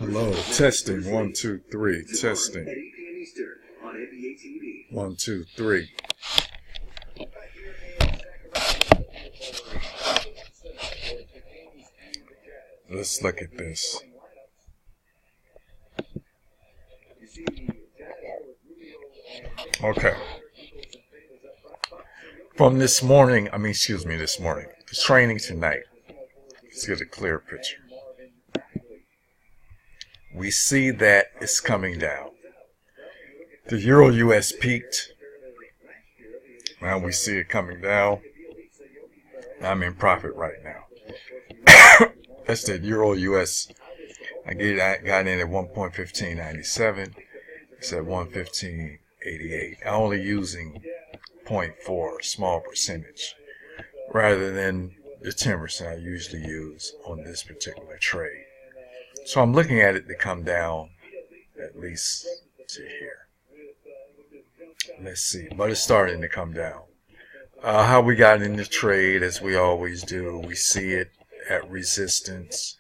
Hello, testing, 1, 2, 3, testing, 1, 2, 3. Let's look at this. Okay. From this morning, this morning, the training tonight. Let's get a clear picture. We see that it's coming down. The Euro US peaked. Now we see it coming down. I'm in profit right now. That's the Euro US. I got in at 1.1597. It's at 1.1588. I'm only using 0.4, small percentage, rather than the 10% I usually use on this particular trade. So I'm looking at it to come down at least to here. Let's see, but it's starting to come down. How we got in the trade, as we always do, we see it at resistance.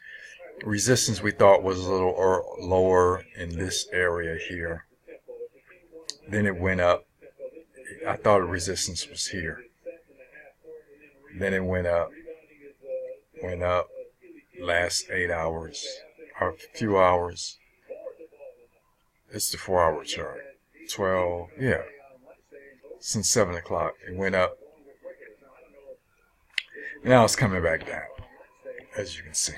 Resistance we thought was a little lower in this area here. Then it went up. I thought the resistance was here. Then it went up. Last 8 hours. Or a few hours. It's the 4-hour chart. 12, yeah. Since 7 o'clock, it went up. Now it's coming back down, as you can see.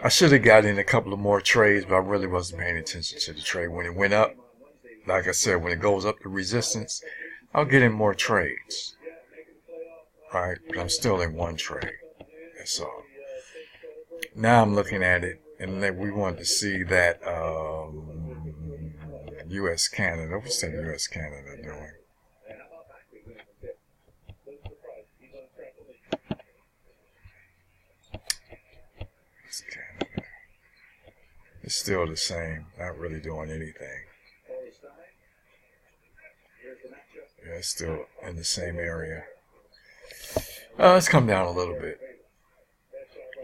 I should have got in a couple of more trades, but I really wasn't paying attention to the trade. When it went up, like I said, when it goes up to resistance, I'll get in more trades. Right? But I'm still in one trade. That's all. Now I'm looking at it, and we want to see that U.S. Canada. What's that U.S. Canada doing? It's Canada. It's still the same. Not really doing anything. Yeah, it's still in the same area. It's come down a little bit.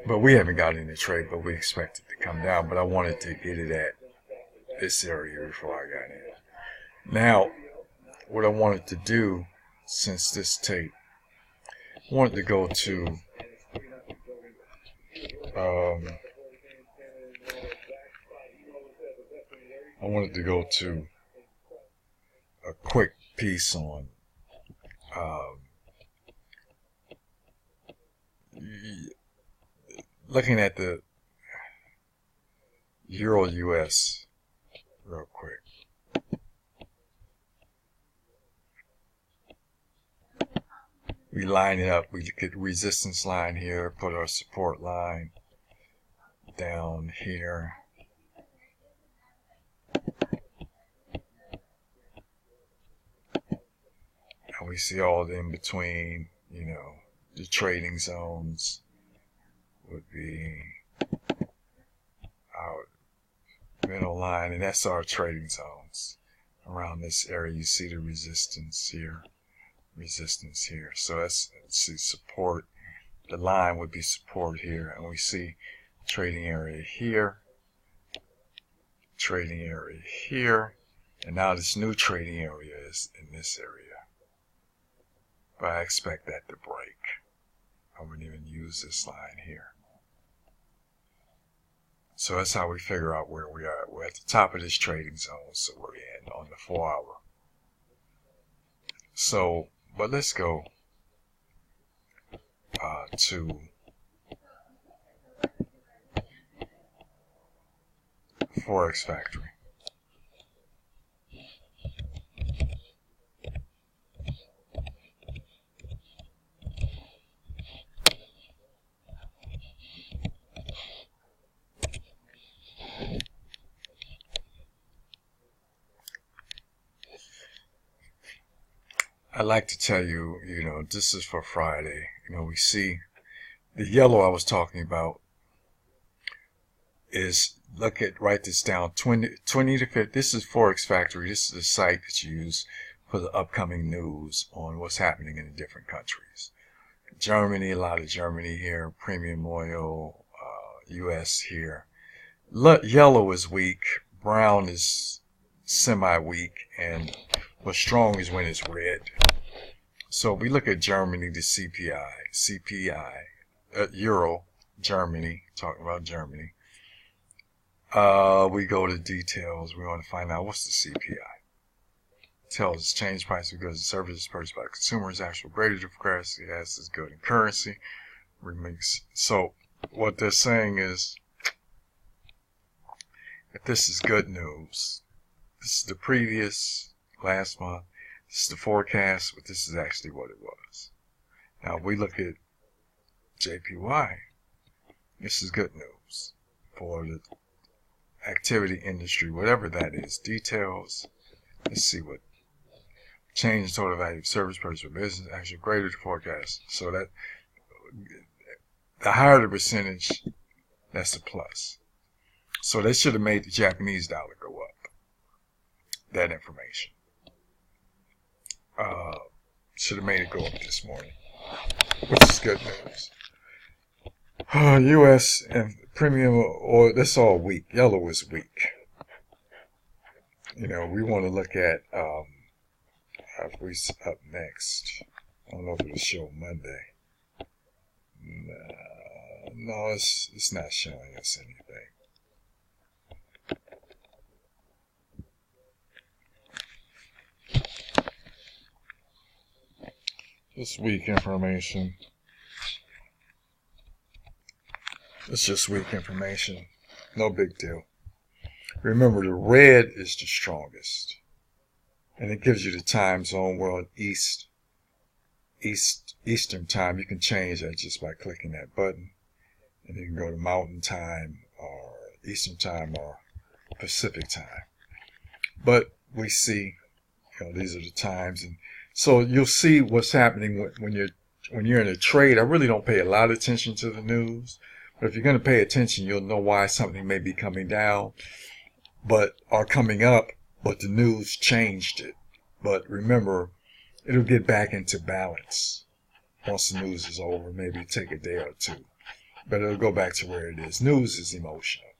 But we haven't got any trade, but we expect it to come down. But I wanted to get it at this area before I got in. Now, what I wanted to do, since this tape, I wanted to go to a quick piece on looking at the Euro US real quick. We line it up. We get resistance line here, put our support line down here. And we see all the in between, the trading zones would be our middle line, and that's our trading zones. Around this area, you see the resistance here. So that's support. The line would be support here, and we see trading area here, and now this new trading area is in this area. But I expect that to break. I wouldn't even use this line here. So that's how we figure out where we are. We're at the top of this trading zone, so we're in on the 4-hour. So, but let's go to Forex Factory. I'd like to tell you, this is for Friday. We see the yellow I was talking about is, write this down, 20 to 50. This is Forex Factory. This is the site that you use for the upcoming news on what's happening in the different countries. Germany, a lot of Germany here, premium oil, US here. Yellow is weak, brown is semi-weak, and what's strong is when it's red. So we look at Germany, the CPI, Euro, Germany, talking about Germany. We go to details. We want to find out what's the CPI. Tells us change price of goods and services purchased by consumers, actual greater currency as is good in currency. Remix. So what they're saying is, if this is good news, this is the previous last month, this is the forecast, but this is actually what it was. Now we look at JPY. This is good news for the activity industry, whatever that is. Details. Let's see what change in total value of service purchase for business actually greater than forecast. So that the higher the percentage, that's a plus. So they should have made the Japanese dollar go up. That information. Should have made it go up this morning, which is good news. U.S. and premium oil, that's all weak. Yellow is weak. You know, we want to look at we up next. I don't know if it'll show Monday. No, it's not showing us anything. Just weak information. It's just weak information. No big deal. Remember, the red is the strongest. And it gives you the time zone. We're on Eastern time. You can change that just by clicking that button. And you can go to Mountain Time or Eastern Time or Pacific Time. But we see, these are the times. And so you'll see what's happening when you're in a trade. I really don't pay a lot of attention to the news. But if you're going to pay attention, you'll know why something may be coming down or coming up, but the news changed it. But remember, it'll get back into balance once the news is over. Maybe take a day or two. But it'll go back to where it is. News is emotional.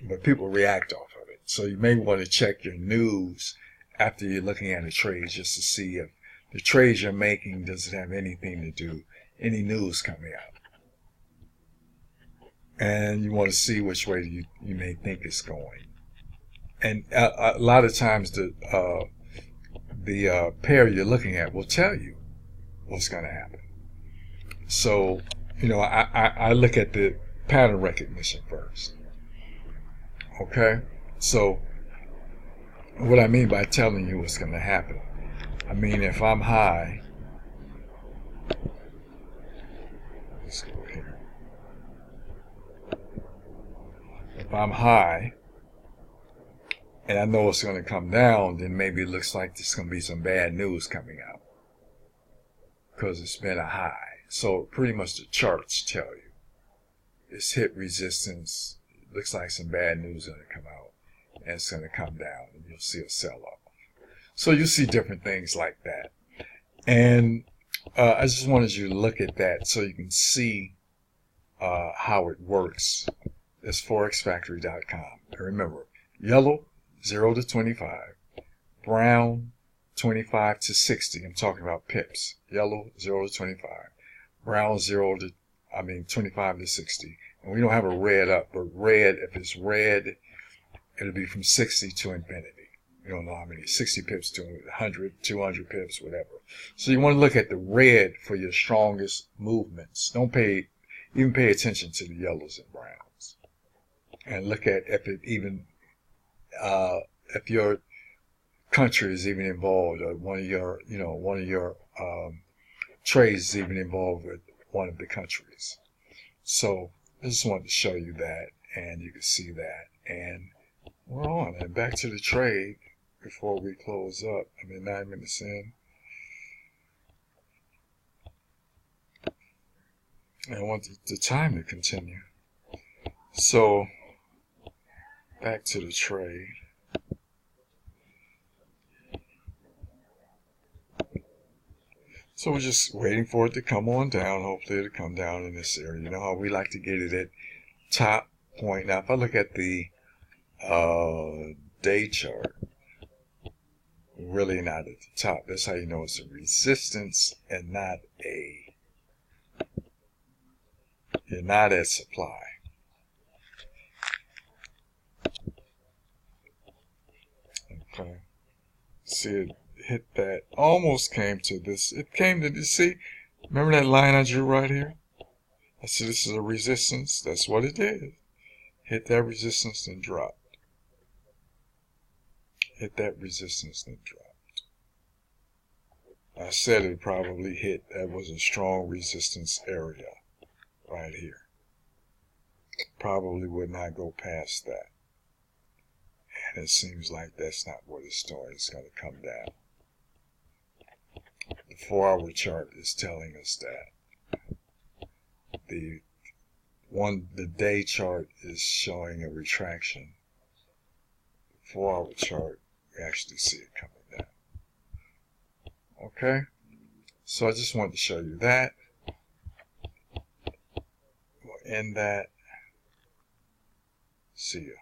But people react off of it. So you may want to check your news after you're looking at a trade just to see if the trades you're making doesn't have anything to do, any news coming out. And you want to see which way you may think it's going. And a lot of times the pair you're looking at will tell you what's going to happen. So, I look at the pattern recognition first. Okay? So, what I mean by telling you what's going to happen, I mean if I'm high, let's go here. If I'm high, and I know it's going to come down, then maybe it looks like there's going to be some bad news coming out. Because it's been a high. So pretty much the charts tell you. It's hit resistance. It looks like some bad news is going to come out. And it's going to come down. And you'll see a sell-off. So you see different things like that. And I just wanted you to look at that so you can see how it works. It's forexfactory.com. And remember, yellow, 0 to 25. Brown, 25 to 60. I'm talking about pips. Yellow, 0 to 25. Brown, 25 to 60. And we don't have a red up, but red, if it's red, it'll be from 60 to infinity. You don't know how many, 60 pips to 100, 200 pips, whatever. So you want to look at the red for your strongest movements. Don't even pay attention to the yellows and browns. And look at if it even, if your country is even involved, or one of your trades is even involved with one of the countries. So I just wanted to show you that, and you can see that. And we're on, and back to the trade before we close up. 9 minutes in. And I want the time to continue. So back to the trade. So we're just waiting for it to come on down. Hopefully it'll come down in this area. You know how we like to get it at top point. Now, if I look at the day chart, really not at the top. That's how you know it's a resistance and not you're not at supply. Okay. See, it hit that, almost came to this. It came to this. See, remember that line I drew right here? I said this is a resistance. That's what it did. Hit that resistance and dropped. Hit that resistance and dropped. I said it probably hit. That was a strong resistance area right here. Probably would not go past that. And it seems like that's not what it's doing. It's going to come down. The 4-hour chart is telling us that. The day chart is showing a retraction. The 4-hour chart, we actually see it coming down. Okay, so I just wanted to show you that. We'll end that. See ya.